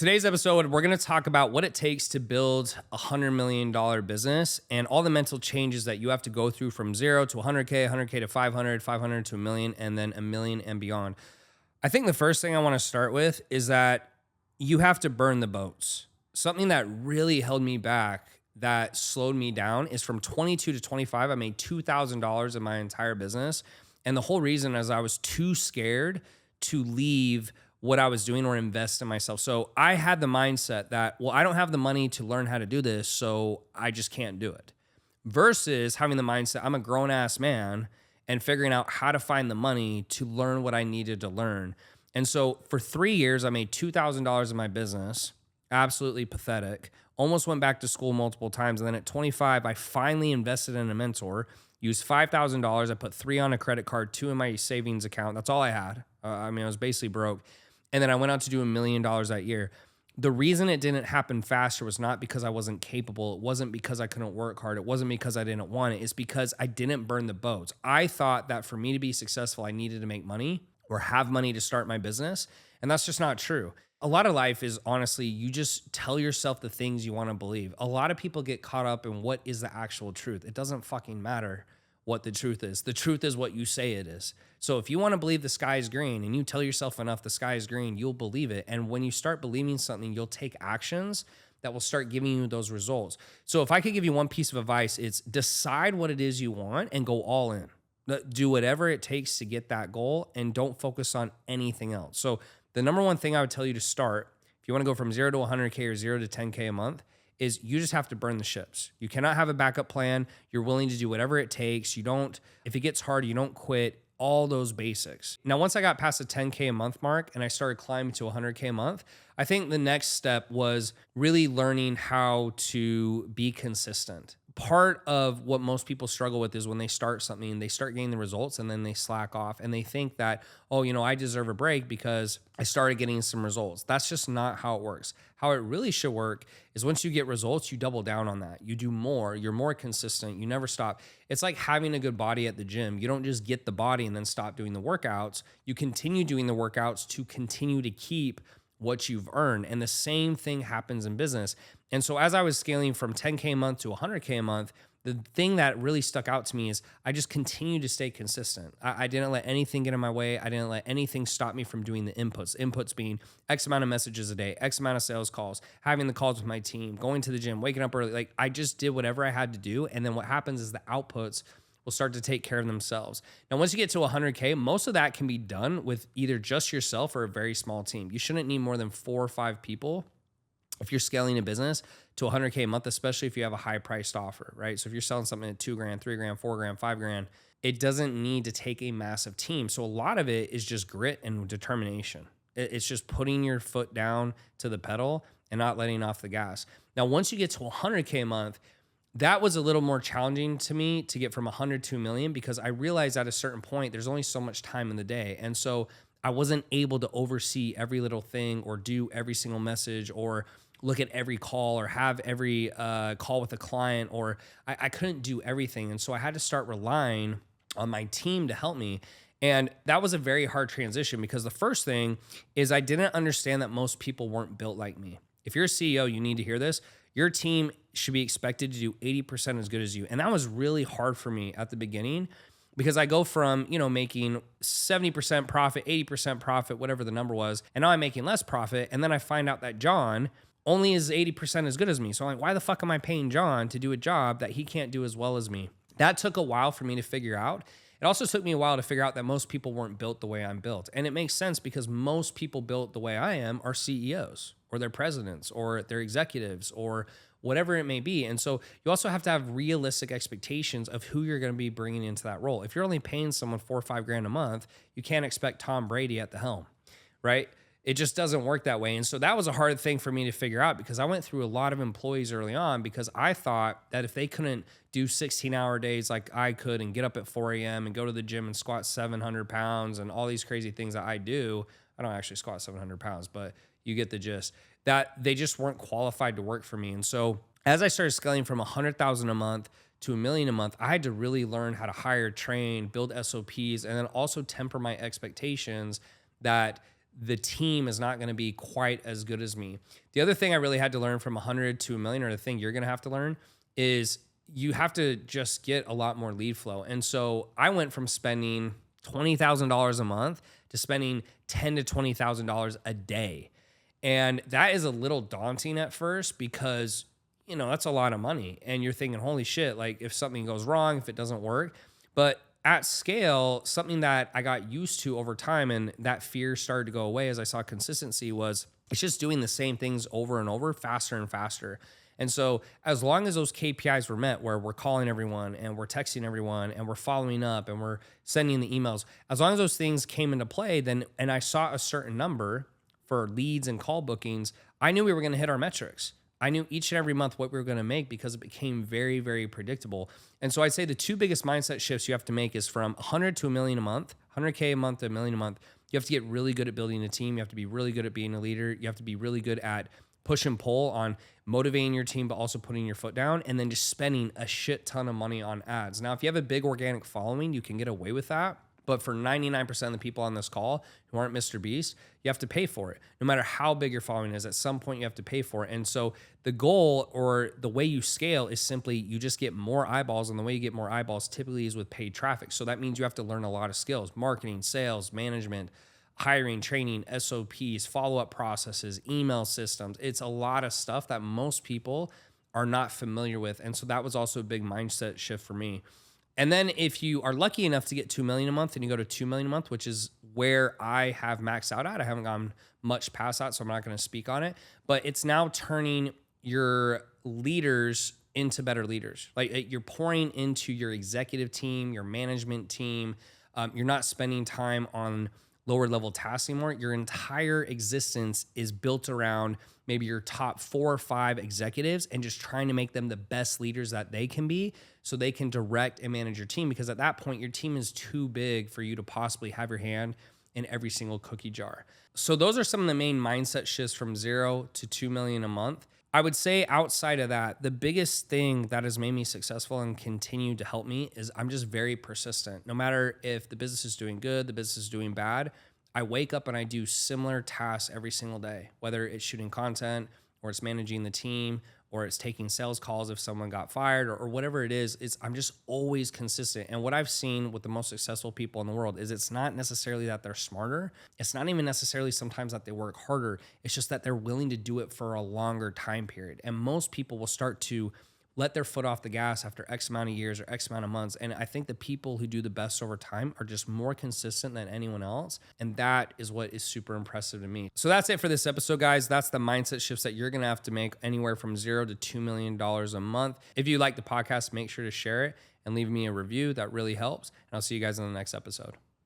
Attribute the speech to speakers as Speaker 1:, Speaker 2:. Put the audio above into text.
Speaker 1: Today's episode, we're going to talk about what it takes to build a $100 million business and all the mental changes that you have to go through from 0 to 100K, 100K to 500, 500 to a million, and then a million and beyond. I think the first thing I want to start with is that you have to burn the boats. Something that really held me back, that slowed me down, is from 22 to 25, I made $2,000 in my entire business. And the whole reason is I was too scared to leave what I was doing or invest in myself. So I had the mindset that, well, I don't have the money to learn how to do this, so I just can't do it. Versus having the mindset, I'm a grown ass man, and figuring out how to find the money to learn what I needed to learn. And so for 3 years, I made $2,000 in my business. Absolutely pathetic. Almost went back to school multiple times. And then at 25, I finally invested in a mentor, used $5,000. I put $3 on a credit card, $2 in my savings account. That's all I had. I was basically broke. And then I went out to do $1 million that year. The reason it didn't happen faster was not because I wasn't capable. It wasn't because I couldn't work hard. It wasn't because I didn't want it. It's because I didn't burn the boats. I thought that for me to be successful, I needed to make money or have money to start my business. And that's just not true. A lot of life is honestly, you just tell yourself the things you want to believe. A lot of people get caught up in what is the actual truth. It doesn't fucking matter what the truth is. The truth is what you say it is. So if you want to believe the sky is green and you tell yourself enough the sky is green, you'll believe it. And when you start believing something, you'll take actions that will start giving you those results. So if I could give you one piece of advice, it's decide what it is you want and go all in. Do whatever it takes to get that goal and don't focus on anything else. So the number one thing I would tell you to start, if you want to go from 0 to 100K or 0 to 10K a month, is you just have to burn the ships. You cannot have a backup plan. You're willing to do whatever it takes. If it gets hard, you don't quit. All those basics. Now, once I got past the 10K a month mark and I started climbing to 100K a month, I think the next step was really learning how to be consistent. Part of what most people struggle with is when they start something, they start getting the results and then they slack off and they think that, oh, I deserve a break because I started getting some results. That's just not how it works. How it really should work is once you get results, you double down on that. You do more, you're more consistent, you never stop. It's like having a good body at the gym. You don't just get the body and then stop doing the workouts. You continue doing the workouts to continue to keep what you've earned. And the same thing happens in business. And so as I was scaling from 10K a month to 100K a month, the thing that really stuck out to me is I just continued to stay consistent. I didn't let anything get in my way. I didn't let anything stop me from doing the inputs. Inputs being X amount of messages a day, X amount of sales calls, having the calls with my team, going to the gym, waking up early. Like I just did whatever I had to do. And then what happens is the outputs will start to take care of themselves. Now, once you get to 100K, most of that can be done with either just yourself or a very small team. You shouldn't need more than 4 or 5 people if you're scaling a business to 100K a month, especially if you have a high priced offer, right? So if you're selling something at $2,000, $3,000, $4,000, $5,000, it doesn't need to take a massive team. So a lot of it is just grit and determination. It's just putting your foot down to the pedal and not letting off the gas. Now, once you get to 100K a month, that was a little more challenging to me to get from 100 to a million because I realized at a certain point, there's only so much time in the day. And so I wasn't able to oversee every little thing or do every single message or look at every call or have every call with a client, or I couldn't do everything. And so I had to start relying on my team to help me. And that was a very hard transition because the first thing is I didn't understand that most people weren't built like me. If you're a CEO, you need to hear this. Your team should be expected to do 80% as good as you. And that was really hard for me at the beginning because I go from, making 70% profit, 80% profit, whatever the number was, and now I'm making less profit. And then I find out that John only is 80% as good as me. So I'm like, why the fuck am I paying John to do a job that he can't do as well as me? That took a while for me to figure out. It also took me a while to figure out that most people weren't built the way I'm built. And it makes sense because most people built the way I am are CEOs or they're presidents or they're executives or whatever it may be. And so you also have to have realistic expectations of who you're going to be bringing into that role. If you're only paying someone $4 or $5,000 a month, you can't expect Tom Brady at the helm, right? It just doesn't work that way. And so that was a hard thing for me to figure out because I went through a lot of employees early on because I thought that if they couldn't do 16-hour days like I could and get up at 4 a.m. and go to the gym and squat 700 pounds and all these crazy things that I do, I don't actually squat 700 pounds, but you get the gist, that they just weren't qualified to work for me. And so as I started scaling from 100,000 a month to $1 million a month, I had to really learn how to hire, train, build SOPs, and then also temper my expectations that the team is not going to be quite as good as me. The other thing I really had to learn from 100 to a million, or the thing you're going to have to learn, is you have to just get a lot more lead flow. And so I went from spending $20,000 a month to spending $10,000 to $20,000 a day. And that is a little daunting at first because, you know, that's a lot of money. And you're thinking, holy shit, like if something goes wrong, if it doesn't work. But at scale, something that I got used to over time and that fear started to go away as I saw consistency was it's just doing the same things over and over, faster and faster. And so as long as those KPIs were met, where we're calling everyone and we're texting everyone and we're following up and we're sending the emails, as long as those things came into play, then, and I saw a certain number for leads and call bookings, I knew we were going to hit our metrics. I knew each and every month what we were going to make because it became very, very predictable. And so I'd say the two biggest mindset shifts you have to make is from 100 to a million a month, 100K a month to a million a month. You have to get really good at building a team. You have to be really good at being a leader. You have to be really good at push and pull on motivating your team, but also putting your foot down, and then just spending a shit ton of money on ads. Now, if you have a big organic following, you can get away with that. But for 99% of the people on this call who aren't Mr. Beast, you have to pay for it. No matter how big your following is, at some point you have to pay for it. And so the goal or the way you scale is simply you just get more eyeballs. And the way you get more eyeballs typically is with paid traffic. So that means you have to learn a lot of skills: marketing, sales, management, hiring, training, SOPs, follow-up processes, email systems. It's a lot of stuff that most people are not familiar with. And so that was also a big mindset shift for me. And then if you are lucky enough to get 2 million a month and you go to 2 million a month, which is where I have maxed out at, I haven't gone much past that, so I'm not going to speak on it, but it's now turning your leaders into better leaders. Like you're pouring into your executive team, your management team. You're not spending time on lower level tasks anymore. Your entire existence is built around maybe your top 4 or 5 executives and just trying to make them the best leaders that they can be so they can direct and manage your team. Because at that point, your team is too big for you to possibly have your hand in every single cookie jar. So those are some of the main mindset shifts from 0 to 2 million a month. I would say outside of that, the biggest thing that has made me successful and continue to help me is I'm just very persistent. No matter if the business is doing good, the business is doing bad, I wake up and I do similar tasks every single day, whether it's shooting content or it's managing the team or it's taking sales calls if someone got fired or whatever it is. I'm just always consistent. And what I've seen with the most successful people in the world is it's not necessarily that they're smarter. It's not even necessarily sometimes that they work harder. It's just that they're willing to do it for a longer time period. And most people will start to let their foot off the gas after X amount of years or X amount of months. And I think the people who do the best over time are just more consistent than anyone else. And that is what is super impressive to me. So that's it for this episode, guys. That's the mindset shifts that you're going to have to make anywhere from 0 to $2 million a month. If you like the podcast, make sure to share it and leave me a review. That really helps. And I'll see you guys in the next episode.